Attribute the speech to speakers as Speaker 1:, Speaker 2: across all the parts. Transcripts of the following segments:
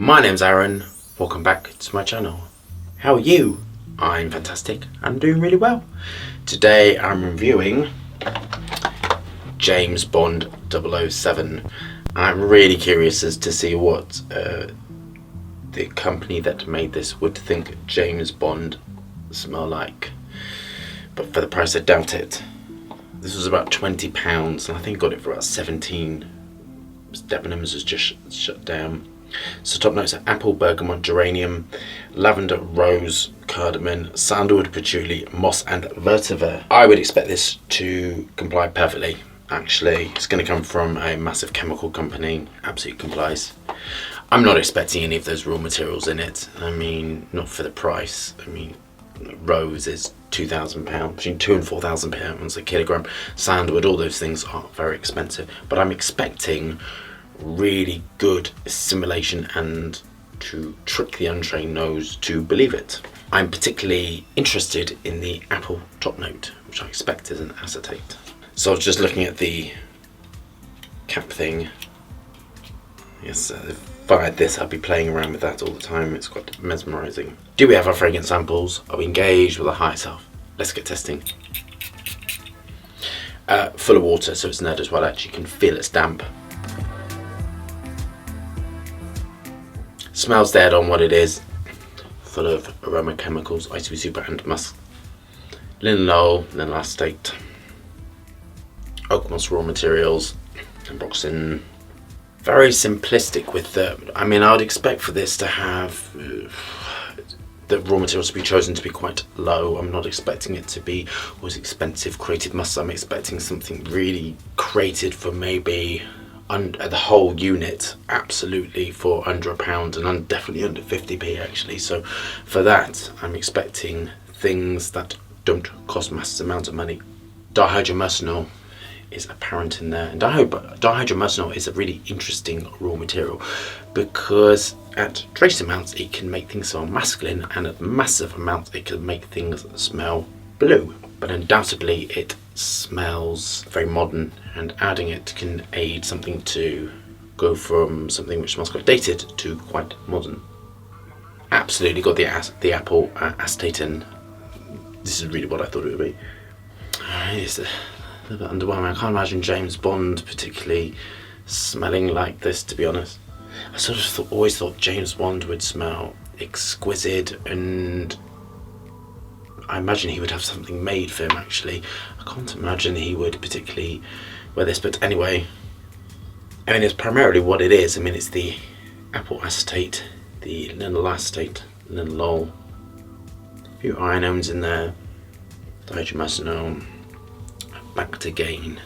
Speaker 1: My name's Aaron, welcome back to my channel. How are you? I'm fantastic, I'm doing really well. Today I'm reviewing James Bond 007. I'm really curious as to see what the company that made this would think James Bond smell like. But for the price I doubt it. This was about £20 and I think I got it for about 17. Debenhams has just shut down. So top notes are apple, bergamot, geranium, lavender, rose, cardamom, sandalwood, patchouli, moss and vetiver. I would expect this to comply perfectly. Actually, it's going to come from a massive chemical company. Absolutely complies. I'm not expecting any of those raw materials in it. I mean, not for the price. I mean, rose is £2,000, between £2,000 and £4,000 a kilogram. Sandalwood, all those things are very expensive. But I'm expecting really good assimilation and to trick the untrained nose to believe it. I'm particularly interested in the apple top note, which I expect is an acetate. So I was just looking at the cap thing. Yes, if I had this, I'd be playing around with that all the time. It's quite mesmerising. Do we have our fragrance samples? Are we engaged with the high self? Let's get testing. Full of water, so it's nerd as well. Actually, you can feel it's damp. Smells dead on what it is. Full of aroma chemicals, ITV Super and musk. Linalool, linalool acetate. Oak moss raw materials. Ambroxan. Very simplistic with the, I mean, I would expect for this to have the raw materials to be chosen to be quite low. I'm not expecting it to be always expensive created musks. I'm expecting something really created for maybe under the whole unit, absolutely for under £1 and definitely under 50p actually. So for that, I'm expecting things that don't cost massive amounts of money. Dihydromercenol is apparent in there, and dihydromercenol is a really interesting raw material because at trace amounts it can make things smell masculine, and at massive amounts it can make things smell blue. But undoubtedly it smells very modern, and adding it can aid something to go from something which smells quite dated to quite modern. Absolutely got the apple acetate in. This is really what I thought it would be. It's a little bit underwhelming. I can't imagine James Bond particularly smelling like this, to be honest. I sort of always thought James Bond would smell exquisite, and I imagine he would have something made for him actually. I can't imagine he would particularly wear this, but anyway. I mean, it's primarily what it is. I mean, it's the apple acetate, the linalool acetate, linalool, a few ionones in there, dihydromercenol, Bacta-gain,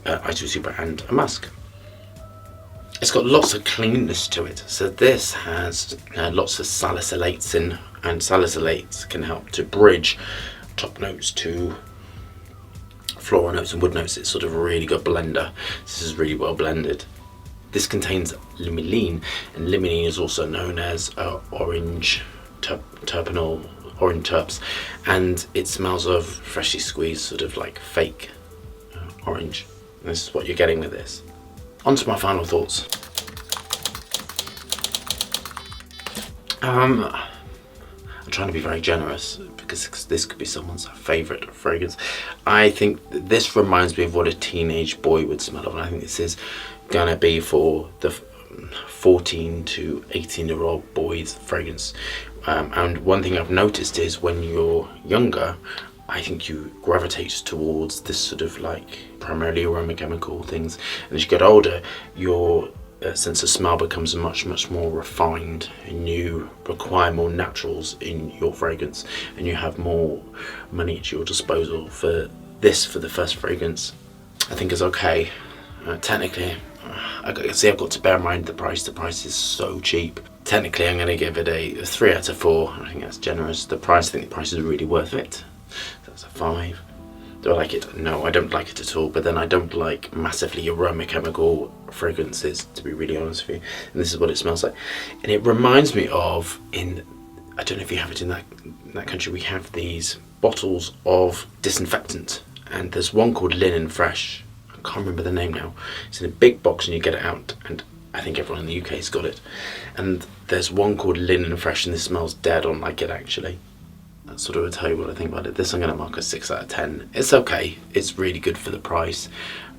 Speaker 1: ITV Super and a musk. It's got lots of cleanness to it. So this has lots of salicylates in, and salicylates can help to bridge top notes to floral notes and wood notes. It's sort of a really good blender. This is really well blended. This contains limonene, and limonene is also known as orange terpenol, orange terps, and it smells of freshly squeezed sort of like fake orange. And this is what you're getting with this. On to my final thoughts. I'm trying to be very generous because this could be someone's favourite fragrance. I think this reminds me of what a teenage boy would smell of, and I think this is gonna be for the 14 to 18-year-old boys fragrance. And one thing I've noticed is when you're younger, I think you gravitate towards this sort of like primarily aroma chemical things, and as you get older your sense of smell becomes much more refined, and you require more naturals in your fragrance, and you have more money at your disposal. For this, for the first fragrance, I think is okay. Technically, I've got to bear in mind the price. The price is so cheap. Technically, I'm going to give it a 3 out of 4. I think that's generous. I think the price is really worth it. That's a 5. Do I like it? No, I don't like it at all. But then I don't like massively aroma chemical fragrances, to be really honest with you. And this is what it smells like. And it reminds me of, I don't know if you have it in that country, we have these bottles of disinfectant. And there's one called Linen Fresh. I can't remember the name now. It's in a big box and you get it out. And I think everyone in the UK's got it. And there's one called Linen Fresh, and this smells dead on like it actually. That sort of will tell you what I think about it. This I'm going to mark a 6 out of 10. It's okay. It's really good for the price.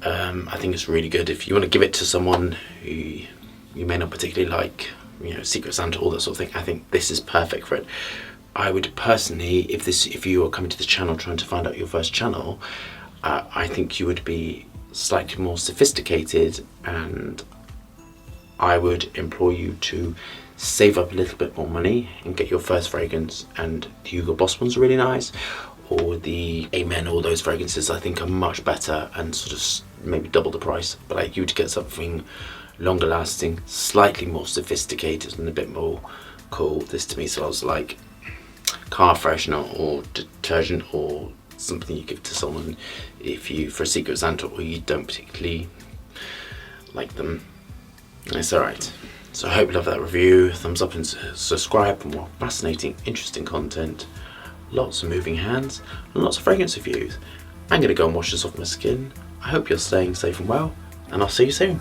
Speaker 1: I think it's really good if you want to give it to someone who you may not particularly like, you know, Secret Santa, all that sort of thing. I think this is perfect for it. I would personally, if you are coming to the channel trying to find out your first channel, I think you would be slightly more sophisticated, and I would implore you to save up a little bit more money and get your first fragrance. And the Hugo Boss ones are really nice, or the Amen, all those fragrances I think are much better and sort of maybe double the price. But like, you to get something longer lasting, slightly more sophisticated and a bit more cool. This to me smells like car freshener or detergent, or something you give to someone for a Secret Santa, or you don't particularly like them. It's alright. So I hope you love that review. Thumbs up and subscribe for more fascinating, interesting content. Lots of moving hands and lots of fragrance reviews. I'm going to go and wash this off my skin. I hope you're staying safe and well, and I'll see you soon.